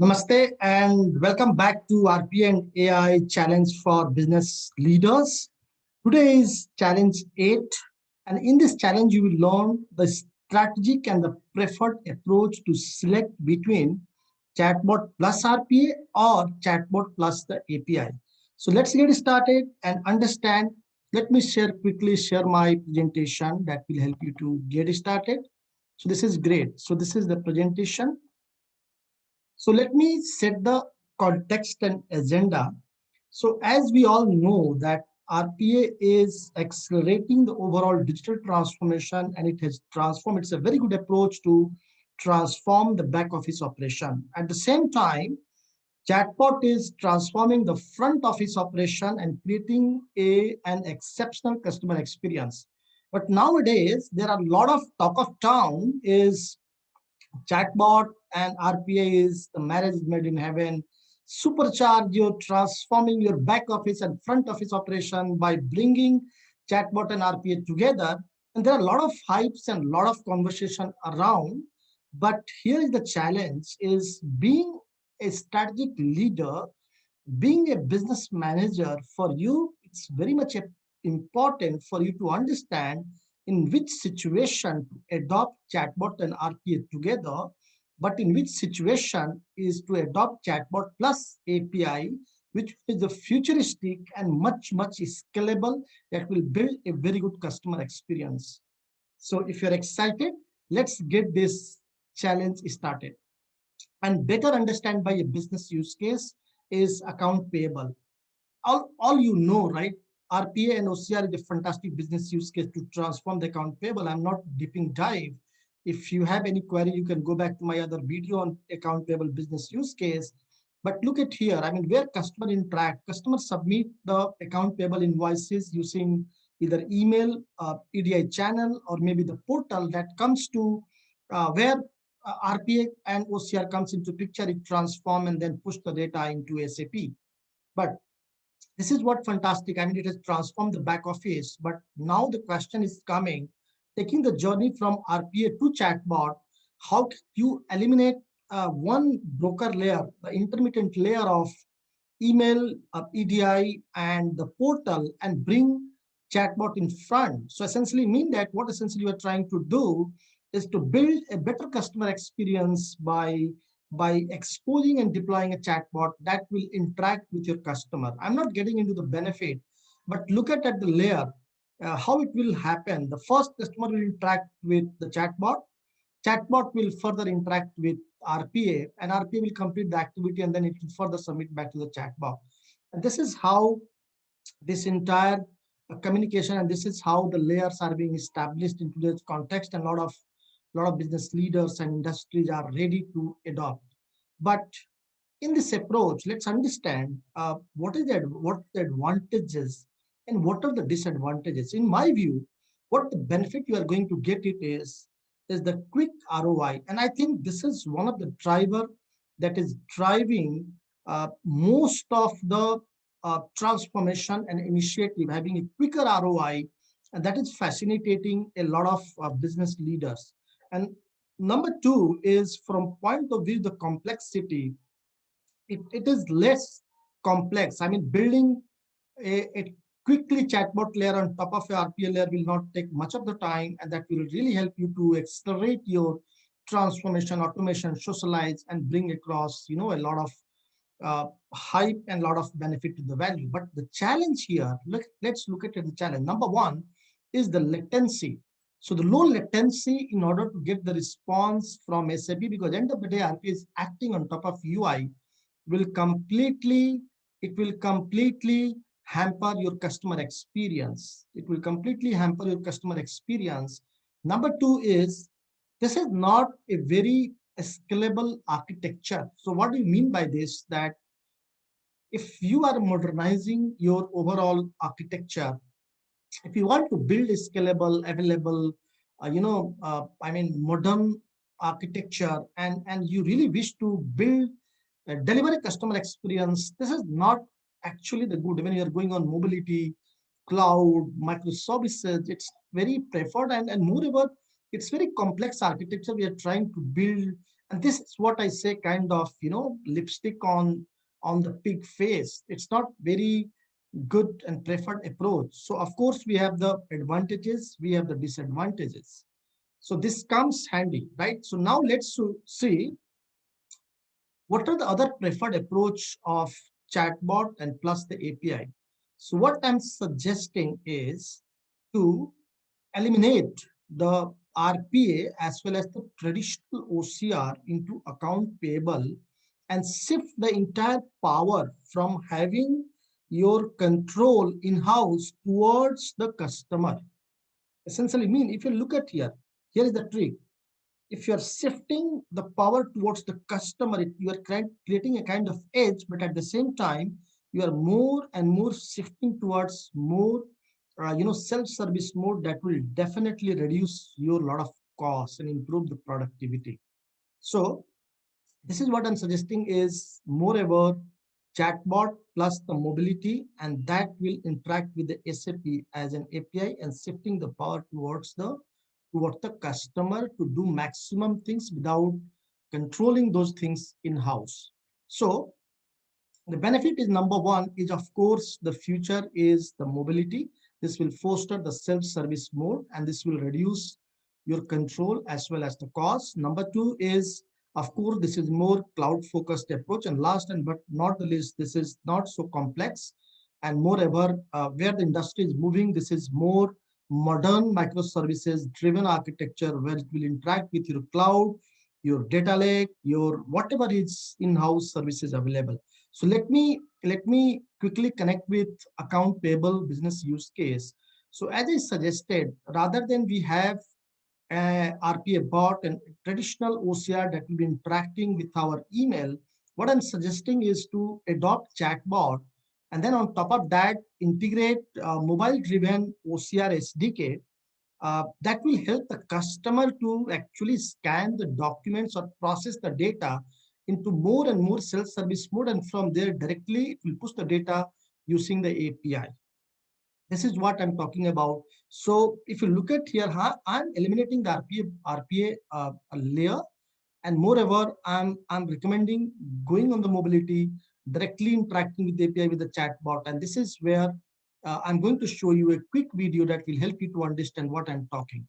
Namaste and welcome back to RPA and AI Challenge for Business Leaders. Today is challenge 8, and in this challenge, you will learn the strategic and the preferred approach to select between Chatbot plus RPA or Chatbot plus the API. So let's get started and understand. Let me share my presentation that will help you to get started. So this is great. So this is the presentation. So let me set the context and agenda. So as we all know that RPA is accelerating the overall digital transformation and it has transformed. It's a very good approach to transform the back office operation. At the same time, Chatbot is transforming the front office operation and creating an exceptional customer experience. But nowadays, there are a lot of talk of town is Chatbot and RPA is the marriage made in heaven. Supercharge your transforming your back office and front office operation by bringing Chatbot and RPA together. And there are a lot of hypes and a lot of conversation around. But here is the challenge: is being a strategic leader, being a business manager. For you, it's very much important for you to understand in which situation to adopt chatbot and RPA together, but in which situation is to adopt chatbot plus API, which is a futuristic and much scalable that will build a very good customer experience. So if you're excited, let's get this challenge started and better understand by a business use case is account payable. All you know, right? RPA and OCR is a fantastic business use case to transform the account payable. I'm not deeping dive. If you have any query, you can go back to my other video on account payable business use case. But look at here, I mean, where customer interact, customers submit the account payable invoices using either email, EDI channel, or maybe the portal that comes to where RPA and OCR comes into picture, it transform and then push the data into SAP. But this is what fantastic. I mean, it has transformed the back office. But now the question is coming, taking the journey from RPA to chatbot, how can you eliminate one broker layer, the intermittent layer of email, EDI, and the portal and bring chatbot in front? So essentially mean that what essentially you are trying to do is to build a better customer experience by exposing and deploying a chatbot that will interact with your customer. I'm not getting into the benefit, but look at the layer, how it will happen. The first customer will interact with the chatbot. Chatbot will further interact with RPA, and RPA will complete the activity, and then it will further submit back to the chatbot. And this is how this entire communication, and this is how the layers are being established in today's context, and a lot of business leaders and industries are ready to adopt. But in this approach, let's understand what the advantages and what are the disadvantages. In my view, what the benefit you are going to get it is the quick ROI, and I think this is one of the driver that is driving most of the transformation and initiative having a quicker ROI, and that is fascinating a lot of business leaders. And number two is from point of view the complexity. It is less complex. I mean, building a quickly chatbot layer on top of your RPA layer will not take much of the time, and that will really help you to accelerate your transformation, automation, socialize, and bring across, a lot of hype and a lot of benefit to the value. But the challenge here, let's look at the challenge. Number one is the latency. So the low latency in order to get the response from SAP, because at the end of the day, RPA is acting on top of UI, will completely, it will completely hamper your customer experience. It will completely hamper your customer experience. Number two is, this is not a very scalable architecture. So what do you mean by this? That if you are modernizing your overall architecture, if you want to build a scalable, available, I mean, modern architecture, and you really wish to build, deliver a customer experience, this is not actually the good. When you are going on mobility, cloud, microservices, it's very preferred, and moreover, it's very complex architecture we are trying to build, And this is what I say, kind of, lipstick on the pig face. It's not very good and preferred approach. So of course we have the advantages, we have the disadvantages. So this comes handy, right? So now let's see what are the other preferred approach of chatbot and plus the API. So what I'm suggesting is to eliminate the RPA as well as the traditional OCR into account payable and shift the entire power from having your control in-house towards the customer. Essentially mean, if you look at here is the trick. If you're shifting the power towards the customer, you are creating a kind of edge, but at the same time, you are more and more shifting towards more, self-service mode that will definitely reduce your lot of costs and improve the productivity. So this is what I'm suggesting is moreover chatbot plus the mobility, and that will interact with the SAP as an API and shifting the power towards the customer to do maximum things without controlling those things in-house. So the benefit is number one is of course the future is the mobility. This will foster the self-service mode and this will reduce your control as well as the cost. Number two is of course this is more cloud focused approach, and last and but not the least, this is not so complex, and moreover where the industry is moving, this is more modern microservices driven architecture where it will interact with your cloud, your data lake, your whatever is in-house services available. So let me quickly connect with account payable business use case. So as I suggested, rather than we have a RPA bot and traditional OCR that will be interacting with our email, what I'm suggesting is to adopt chatbot, and then on top of that, integrate mobile-driven OCR SDK that will help the customer to actually scan the documents or process the data into more and more self-service mode, and from there directly it will push the data using the API. This is what I'm talking about. So if you look at here, I'm eliminating the RPA layer, and moreover, I'm recommending going on the mobility, directly interacting with the API with the chatbot, and this is where I'm going to show you a quick video that will help you to understand what I'm talking.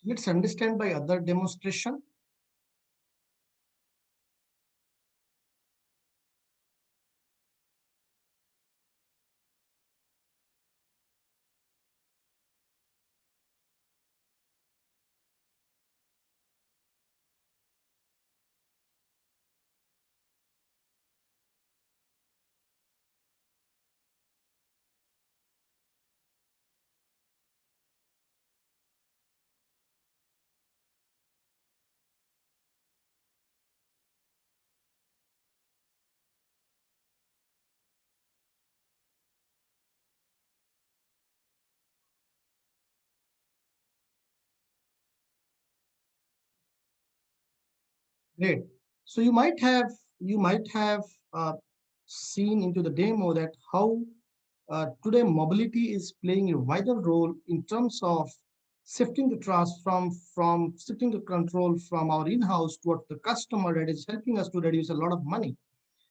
Let's understand by other demonstration. Great. So you might have uh, seen into the demo that how today mobility is playing a vital role in terms of shifting the trust from shifting the control from our in-house towards the customer, that is helping us to reduce a lot of money.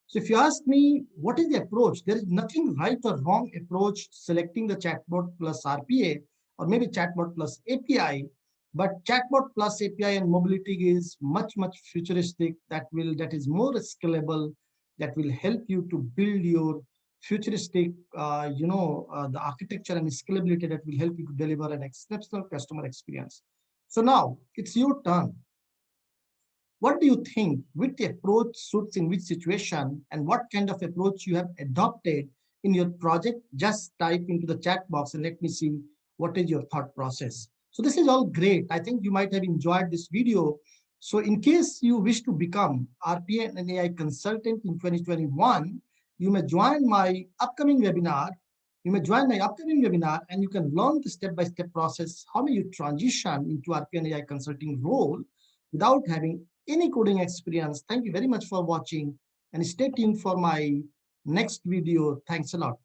So if you ask me, what is the approach? There is nothing right or wrong approach selecting the chatbot plus RPA or maybe chatbot plus API, but chatbot plus API and mobility is much futuristic that is more scalable, that will help you to build your futuristic, the architecture and scalability that will help you to deliver an exceptional customer experience. So now it's your turn. What do you think? Which approach suits in which situation, and what kind of approach you have adopted in your project? Just type into the chat box and let me see what is your thought process. So this is all great. I think you might have enjoyed this video. So in case you wish to become RPA and AI consultant in 2021, you may join my upcoming webinar. And you can learn the step-by-step process. How may you transition into RPA and AI consulting role without having any coding experience. Thank you very much for watching and stay tuned for my next video. Thanks a lot.